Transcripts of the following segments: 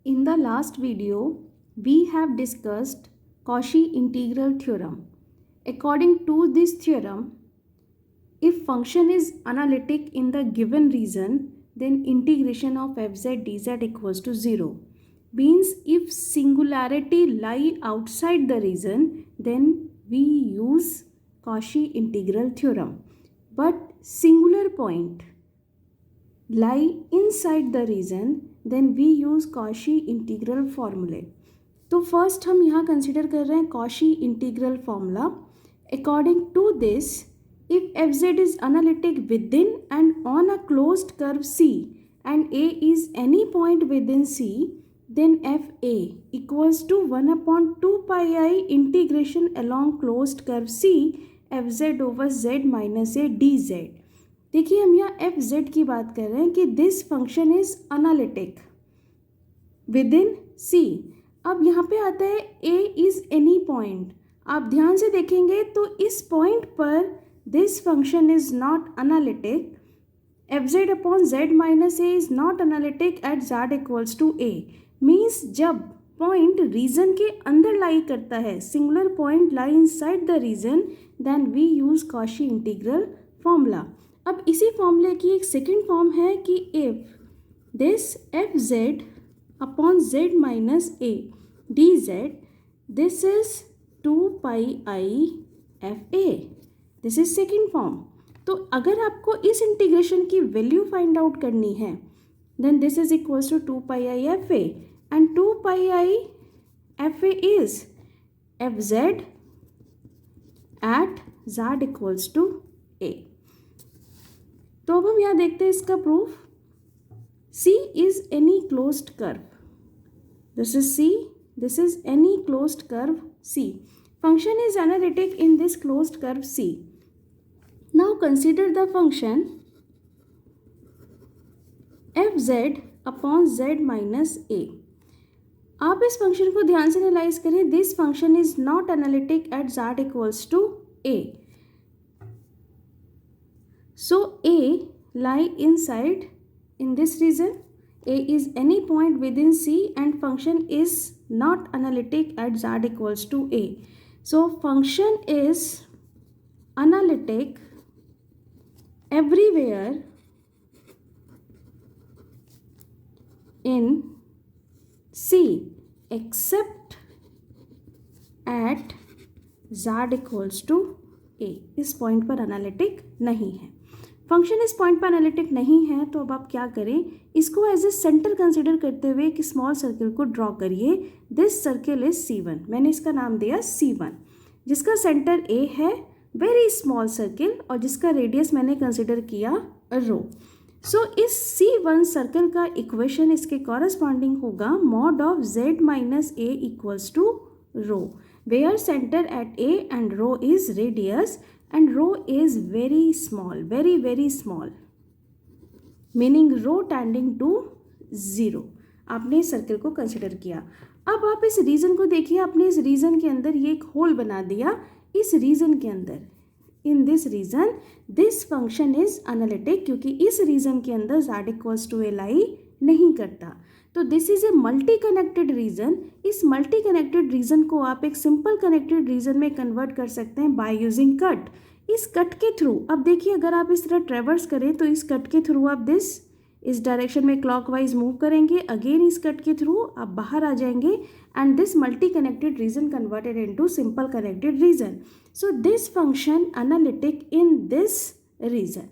In the last video, we have discussed Cauchy integral theorem. According to this theorem, if function is analytic in the given region, then integration of fz dz equals to 0. Means if singularity lie outside the region, then we use Cauchy integral theorem. But singular point lie inside the region, then we use Cauchy integral formula. तो first हम यहाँ consider कर रहे हैं Cauchy integral formula. According to this, if fz is analytic within and on a closed curve C and A is any point within C, then fa equals to 1 upon 2 pi I integration along closed curve C fz over z minus a dz. देखिए हम यहाँ F Z की बात कर रहे हैं कि this function is analytic within C. अब यहाँ पे आता है ए इज एनी पॉइंट. आप ध्यान से देखेंगे तो इस पॉइंट पर this function is not analytic. F Z upon Z minus A is not analytic at Z equals to A. Means जब पॉइंट रीजन के अंदर लाई करता है, singular point lie inside the region, then we use Cauchy integral formula. अब इसी फॉर्मूले की एक सेकेंड फॉर्म है कि if this F Z upon Z minus A D Z, this is 2 pi I F A. This is second form. तो अगर आपको इस इंटीग्रेशन की वैल्यू फाइंड आउट करनी है, then this is equals to 2 pi I F A and 2 pi I F A is F Z at Z equals to A. तो अब हम यहाँ देखते हैं इसका proof. C is any closed curve. This is C. This is any closed curve C. Function is analytic in this closed curve C. Now consider the function fz upon z minus a. आप इस function को ध्यान से analyse करें. This function is not analytic at z equals to a. So A lie inside in this region. A is any point within C and function is not analytic at z equals to A. So function is analytic everywhere in C except at z equals to A. इस point पर analytic नहीं है. Function इस point पर analytic नहीं है, तो अब आप क्या करें, इसको एज ए सेंटर कंसिडर करते हुए एक स्मॉल सर्किल को ड्रॉ करिए. This circle is C1. मैंने इसका नाम दिया C1, जिसका सेंटर A है, वेरी स्मॉल सर्किल, और जिसका रेडियस मैंने कंसिडर किया रो. सो इस C1 सर्कल का इक्वेशन इसके कॉरस्पॉन्डिंग होगा mod of Z minus A equals to rho, where centre at A and rho is radius and rho is very small, very very small, meaning rho tending to 0. आपने इस circle को consider किया. अब आप इस reason को देखिए. आपने इस रीजन के अंदर ये एक होल बना दिया. इस रीजन के अंदर, in this region, this function is analytic, क्योंकि इस रीजन के अंदर z equals to A lie नहीं करता. तो this is a multi connected region. इस मल्टी कनेक्टेड रीजन को आप एक सिंपल कनेक्टेड रीजन में कन्वर्ट कर सकते हैं बाय यूजिंग कट. इस कट के थ्रू अब देखिए, अगर आप इस तरह ट्रेवर्स करें तो इस कट के थ्रू आप इस डायरेक्शन में क्लॉकवाइज मूव करेंगे. अगेन इस कट के थ्रू आप बाहर आ जाएंगे and this multi connected region converted into simple connected region. So this function analytic in this region.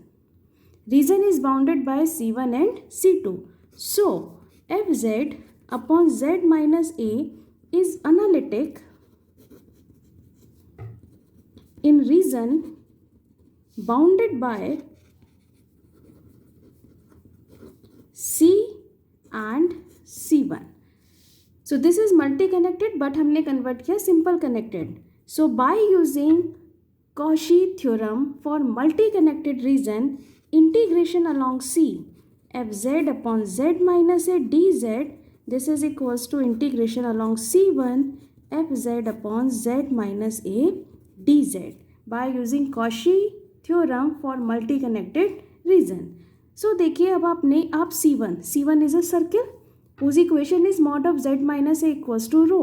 Region is bounded by C1 and C2. So fz upon z minus a is analytic in region bounded by C and C1. So this is multi-connected, but हमने convert किया simple connected. So by using Cauchy theorem for multi-connected region, integration along C fz upon z minus a dz, this is equals to integration along C1 fz upon z minus a dz by using Cauchy theorem for multi-connected region. So देखिए, अब आप C1 is a circle. whose equation is mod of z minus a equals to rho.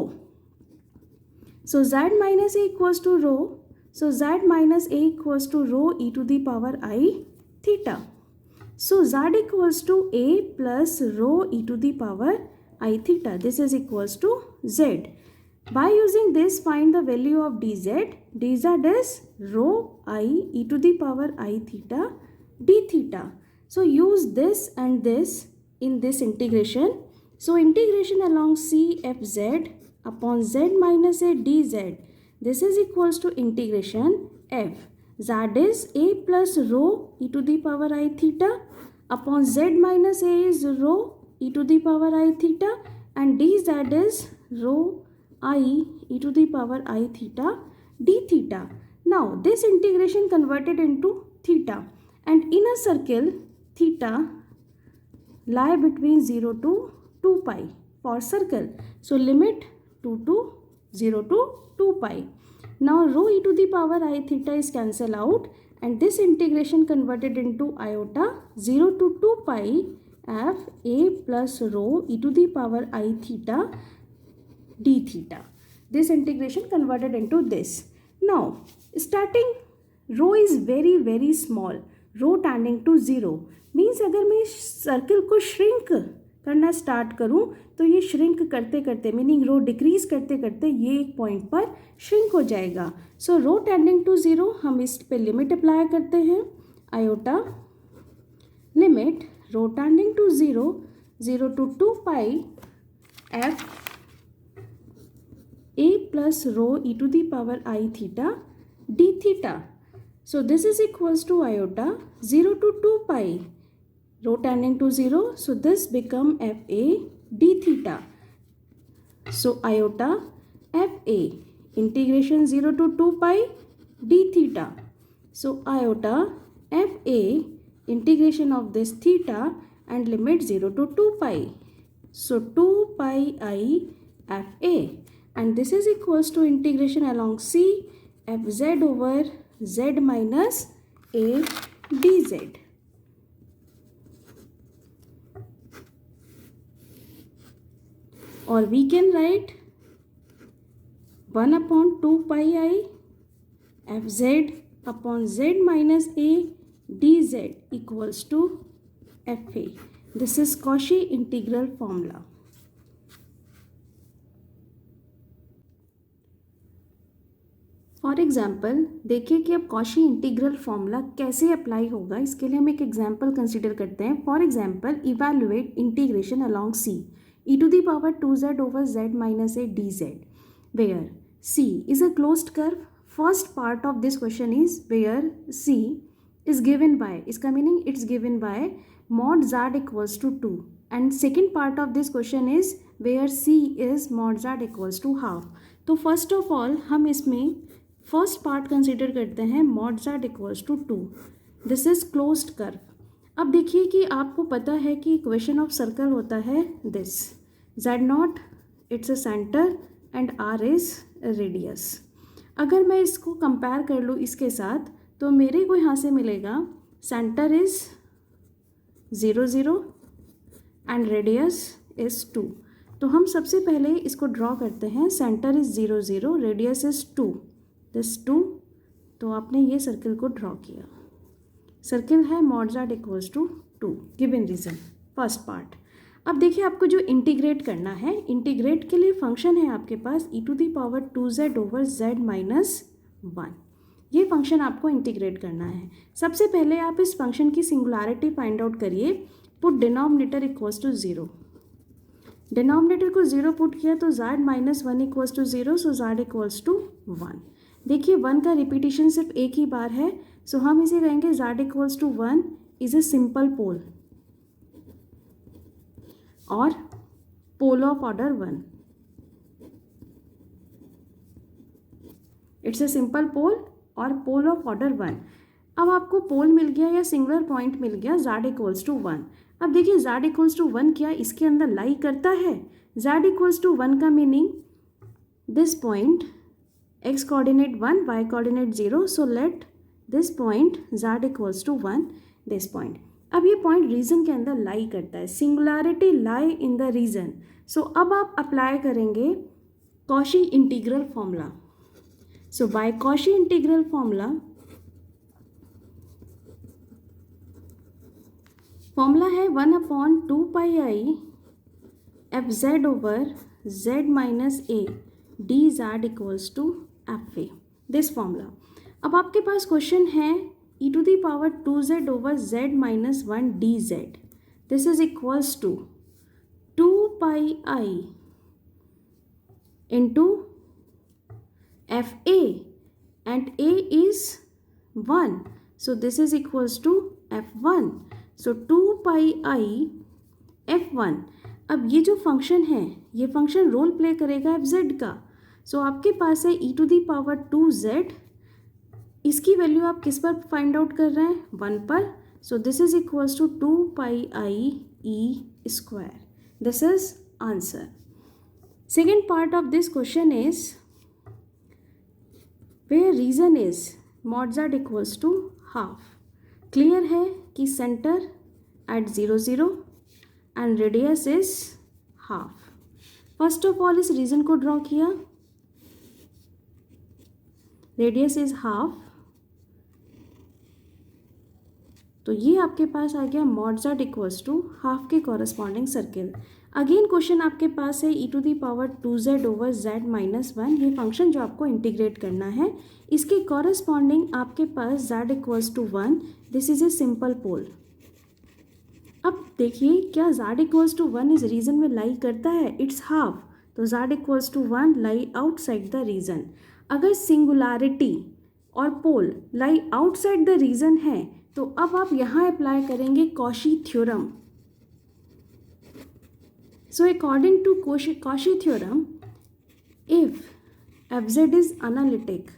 So z minus a equals to rho. So z minus a equals to rho e to the power I theta. So z equals to a plus rho e to the power I theta. This is equals to z. By using this, find the value of dz. dz is rho I e to the power I theta d theta. So use this and this in this integration. So integration along c f z upon z minus a dz. This is equals to integration f. Z is a plus rho e to the power I theta upon z minus a is rho e to the power I theta, and dz is rho I e to the power I theta d theta. Now this integration converted into theta, and in a circle theta lie between 0 to 2 pi for circle. So limit 2 to 0 to 2 pi. Now rho e to the power I theta is cancelled out, and this integration converted into iota 0 to 2 pi f a plus rho e to the power I theta d theta. This integration converted into this. Now starting rho is very small, rho tending to 0 means अगर मैं circle को shrink करना start करूं तो ये shrink करते करते meaning रो decrease करते करते ये एक पॉइंट पर श्रिंक हो जाएगा. सो रो टेंडिंग टू 0 हम इस पे लिमिट अप्लाई करते हैं. Iota limit rho tending to 0 0 to 2 pi f a plus rho e to the power I theta d theta. So this is equals to iota 0 to 2 pi rho tending to 0. So this become f a d theta. So iota f a integration 0 to 2 pi d theta. So iota f a integration of this theta and limit 0 to 2 pi. So 2 pi I f a, and this is equals to integration along c f z over z minus a dz. Or we can write 1 upon 2 pi I f z upon z minus a dz equals to f a. This is Cauchy integral formula. For example देखिए कि अब Cauchy integral formula कैसे apply होगा. इसके लिए हम एक example consider करते हैं. For example evaluate integration along C E to the power 2z over z minus a dz where c is a closed curve. First part of this question is where c is given by, इसका meaning it's given by mod z equals to 2, and second part of this question is where c is mod z equals to half. तो first of all हम इसमें first part consider करते हैं mod z equals to 2. This is closed curve. अब देखिए कि आपको पता है कि इक्वेशन ऑफ सर्कल होता है this z0 it's a centre and r is radius. अगर मैं इसको कंपेयर कर लूँ इसके साथ तो मेरे को यहाँ से मिलेगा centre is 0 0 and radius is 2. तो हम सबसे पहले इसको ड्रॉ करते हैं. Centre is 0 0, radius is 2, this 2. तो आपने ये सर्कल को ड्रॉ किया. सर्कल है mod z equals to 2 given region first part. अब देखिए आपको जो इंटीग्रेट करना है, इंटीग्रेट के लिए फंक्शन है आपके पास e to the power 2z over z minus 1. ये फंक्शन आपको इंटीग्रेट करना है. सबसे पहले आप इस फंक्शन की सिंगुलैरिटी फाइंड आउट करिए. Put denominator equals to 0. Denominator को 0 पुट किया तो z minus 1 equals to 0, so z equals to 1. देखिए 1 का रिपीटिशन सिर्फ एक ही बार है, सो हम इसे कहेंगे z equals to 1 is a simple pole और pole of order 1. It's a simple pole और पोल ऑफ ऑर्डर 1. अब आपको पोल मिल गया या सिंगुलर पॉइंट मिल गया z इक्वल्स टू 1. अब देखिए z इक्वल्स टू 1 क्या इसके अंदर लाई करता है. z इक्वल्स टू 1 का meaning this point x coordinate 1, y coordinate 0, so let this point z equals to 1 this point. अब ये पॉइंट रीजन के अंदर लाई करता है, singularity lie in the region. So अब आप अप्लाई करेंगे Cauchy integral formula. So by Cauchy integral formula है 1/2 F Z over Z minus A D Z equals to F A, this formula. अब आपके पास क्वेश्चन है e⁻2z over z minus 1 D Z, this is equals to 2πi into fa and a is 1, so this is equals to f1, so 2πi f1। अब ये जो function है ये function role play करेगा fz का। सो आपके पास है e⁻2z, इसकी वैल्यू आप किस पर फाइंड आउट कर रहे हैं, 1 पर। So this is equals to 2πi e square, this is answer. Second part of this question is where reason is mod z equals to half। Clear है कि center at 0 0 and radius is half। First of all इस reason को draw किया, radius is half, तो ये आपके पास आ गया mod z equals to half के कॉरस्पॉन्डिंग सर्किल। अगेन क्वेश्चन आपके पास है e⁻2z ओवर z माइनस 1, ये फंक्शन जो आपको इंटीग्रेट करना है, इसके कॉरस्पॉन्डिंग आपके पास z equals to 1, this is a simple pole. अब देखिए क्या z इक्वल्स टू 1 इस रीजन में लाई करता है, इट्स हाफ, तो z equals to 1 lie outside the region. अगर सिंगुलैरिटी और pole lie outside the region है तो अब आप यहाँ अप्लाई करेंगे Cauchy theorem. So according to Cauchy theorem, if fz is analytic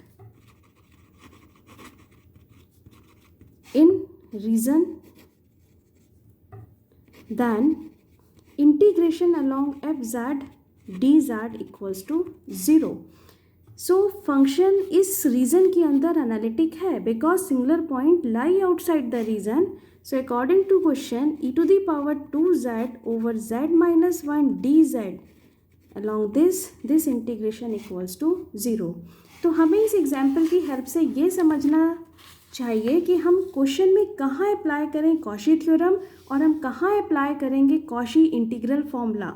in region, then integration along fz dz equals to 0। So function इस reason के अंदर एनालिटिक है because singular point lie outside the region. So according to question e⁻2z over z minus 1 dz along this integration equals to 0। तो हमें इस example की help से ये समझना चाहिए कि हम क्वेश्चन में कहाँ अप्लाई करें कॉशी थ्योरम और हम कहाँ अप्लाई करेंगे कॉशी इंटीग्रल फॉर्मूला।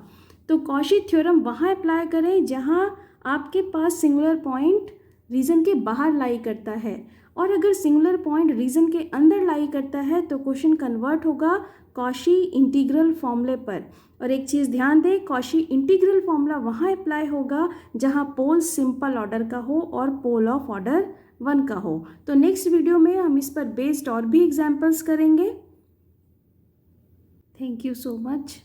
तो कॉशी थ्योरम वहाँ अप्लाई करें जहाँ आपके पास सिंगुलर पॉइंट रीजन के बाहर लाई करता है, और अगर सिंगुलर पॉइंट रीजन के अंदर लाई करता है तो क्वेश्चन कन्वर्ट होगा कॉशी इंटीग्रल फॉर्मूले पर। और एक चीज़ ध्यान दें, कॉशी इंटीग्रल फॉर्मूला वहाँ अप्लाई होगा जहाँ पोल सिंपल ऑर्डर का हो और पोल ऑफ ऑर्डर 1 का हो। तो नेक्स्ट वीडियो में हम इस पर बेस्ड और भी एग्जाम्पल्स करेंगे। Thank you so much.